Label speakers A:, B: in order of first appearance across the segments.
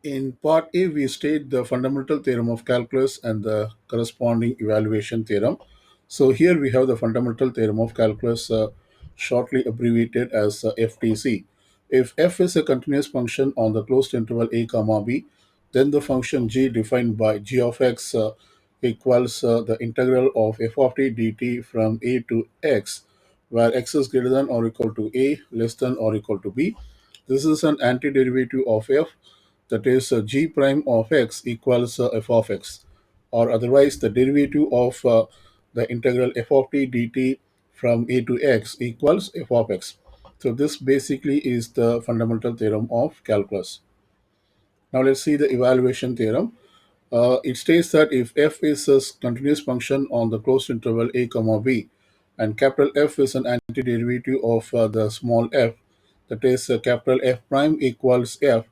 A: In part A, we state the fundamental theorem of calculus and the corresponding evaluation theorem. So here we have the fundamental theorem of calculus, shortly abbreviated as FTC. If f is a continuous function on the closed interval a comma b, then the function g defined by g of x equals the integral of f of t dt from a to x, where x is greater than or equal to a, less than or equal to b. This is an antiderivative of f, that is g prime of x equals f of x, or otherwise the derivative of the integral f of t dt from a to x equals f of x. So this basically is the fundamental theorem of calculus. Now let's see the evaluation theorem. It states that if f is a continuous function on the closed interval a comma b, and capital F is an antiderivative of the small f, that is capital F prime equals f,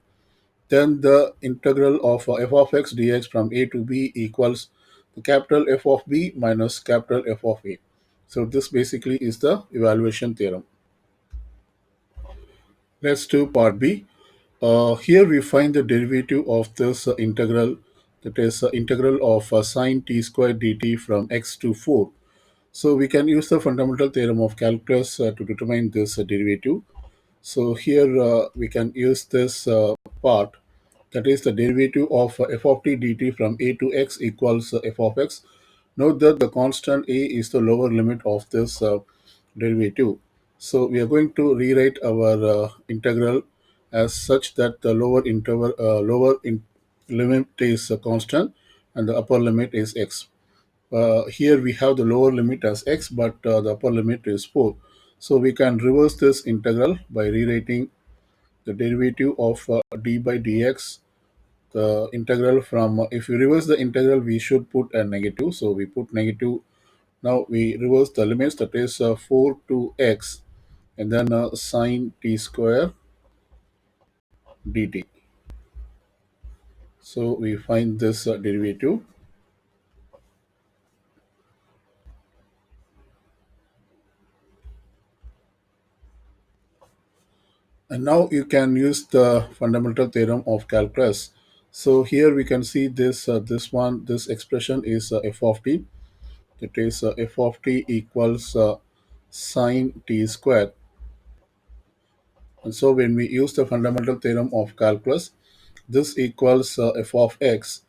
A: then the integral of f of x dx from a to b equals the capital F of b minus capital F of a. So this basically is the evaluation theorem. Let's do part B. Here we find the derivative of this integral, that is integral of sine t squared dt from x to 4. So we can use the fundamental theorem of calculus to determine this derivative. So here we can use this part, that is the derivative of f of t dt from a to x equals f of x. Note that the constant a is the lower limit of this derivative. So we are going to rewrite our integral as such that the limit is a constant and the upper limit is x. Here we have the lower limit as x, but the upper limit is 4. So we can reverse this integral by rewriting the derivative of d by dx. The integral from, if we reverse the integral, we should put a negative. So we put negative. Now we reverse the limits, that is 4 to x, and then sine t square dt. So we find this derivative. And now you can use the fundamental theorem of calculus. So here we can see this expression is f of t. It is f of t equals sine t square. And so when we use the fundamental theorem of calculus, this equals f of x,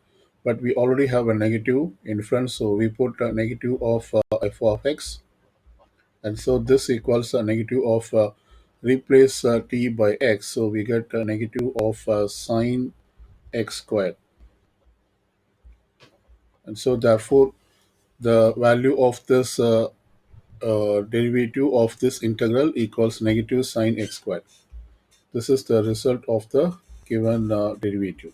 A: but we already have a negative in front, so we put a negative of f of x, and so this equals a negative of replace t by x, so we get a negative of sine x squared. And so therefore the value of this derivative of this integral equals negative sine x squared. This is the result of the given derivative.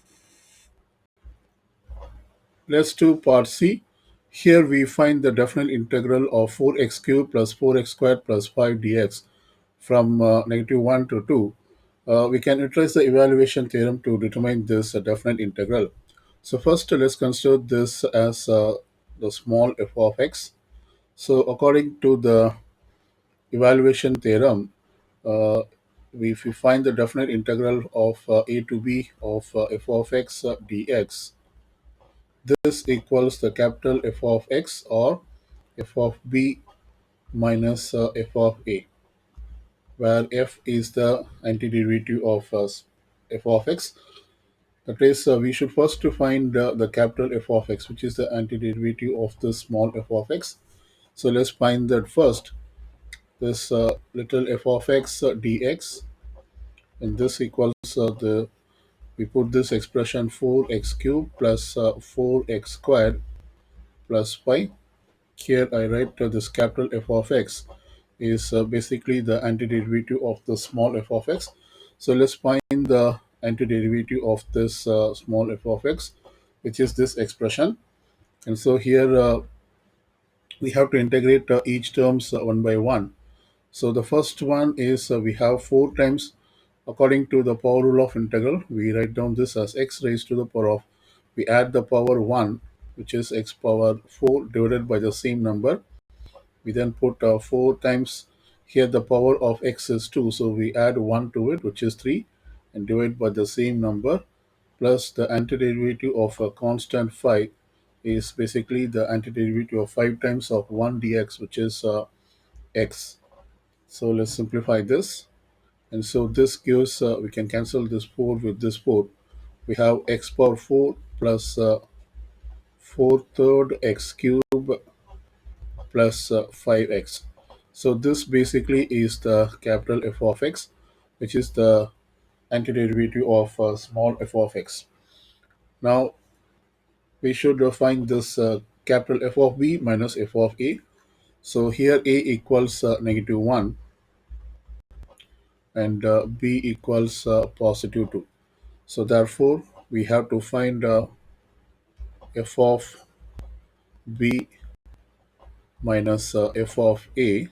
A: Let's do part C. Here we find the definite integral of 4x cubed plus 4x squared plus 5 dx from negative 1 to 2. We can utilize the evaluation theorem to determine this definite integral. So first let's consider this as the small f of x. So according to the evaluation theorem, uh, if we find the definite integral of a to b of f of x dx, this equals the capital F of x or f of b minus f of a, where f is the antiderivative of f of x. That is, we should first to find the capital F of x, which is the antiderivative of the small f of x. So let's find that first. This little f of x dx, and this equals we put this expression 4x cubed plus 4x squared plus 5. Here I write this capital F of x is basically the antiderivative of the small f of x. So let's find the antiderivative of this small f of x, which is this expression. And so here we have to integrate each terms one by one. So the first one is we have 4 times, according to the power rule of integral, we write down this as x raised to the power of, we add the power 1, which is x power 4 divided by the same number. We then put 4 times, here the power of x is 2, so we add 1 to it, which is 3, and divide by the same number. plus the antiderivative of a constant phi is basically the antiderivative of 5 times of 1 dx, which is x. So let's simplify this. And so this gives, we can cancel this 4 with this 4. We have x power 4 plus 4 third x cube plus 5x. So this basically is the capital F of x, which is the antiderivative of small f of x. Now we should find this capital F of b minus f of a. So here a equals negative 1 and b equals positive 2. So therefore we have to find f of b minus f of a,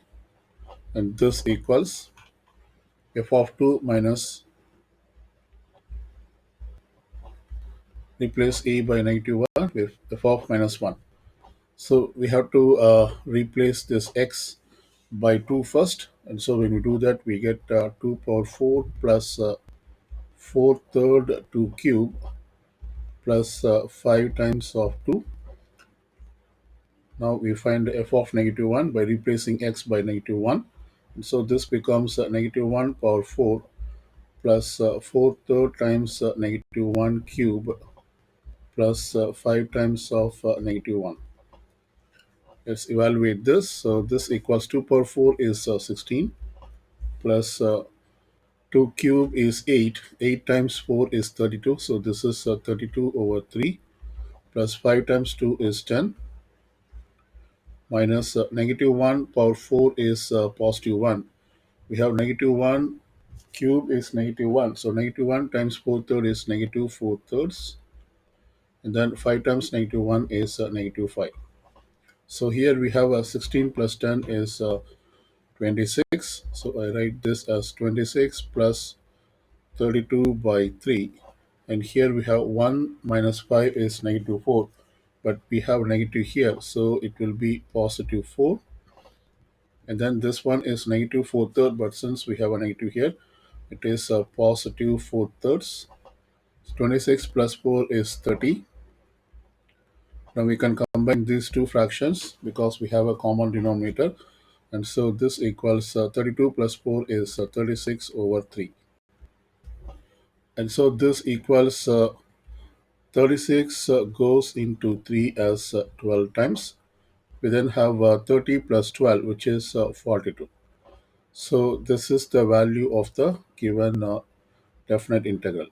A: and this equals f of 2 minus, replace a by negative 1 with f of minus 1. So we have to replace this x by 2 first, and so when we do that we get 2 power 4 plus 4 third 2 cube plus 5 times of 2. Now we find f of negative 1 by replacing x by negative 1, and so this becomes negative 1 power 4 plus 4 third times negative 1 cube plus 5 times of negative 1. Let's evaluate this. So this equals 2 power 4 is 16 plus 2 cube is 8. 8 times 4 is 32. So this is 32 over 3 plus 5 times 2 is 10 minus negative 1 power 4 is positive 1. We have negative 1 cube is negative 1. So negative 1 times 4 third is negative 4 thirds. And then 5 times negative 1 is negative 5. So here we have 16 plus 10 is 26. So I write this as 26 plus 32 by 3. And here we have 1 minus 5 is negative 4. But we have negative here, so it will be positive 4. And then this one is negative 4 third, but since we have a negative here, it is a positive 4 thirds. 26 plus 4 is 30. Now we can combine these two fractions because we have a common denominator. And so this equals 32 plus 4 is 36 over 3. And so this equals 36 goes into 3 as 12 times. We then have 30 plus 12, which is 42. So this is the value of the given definite integral.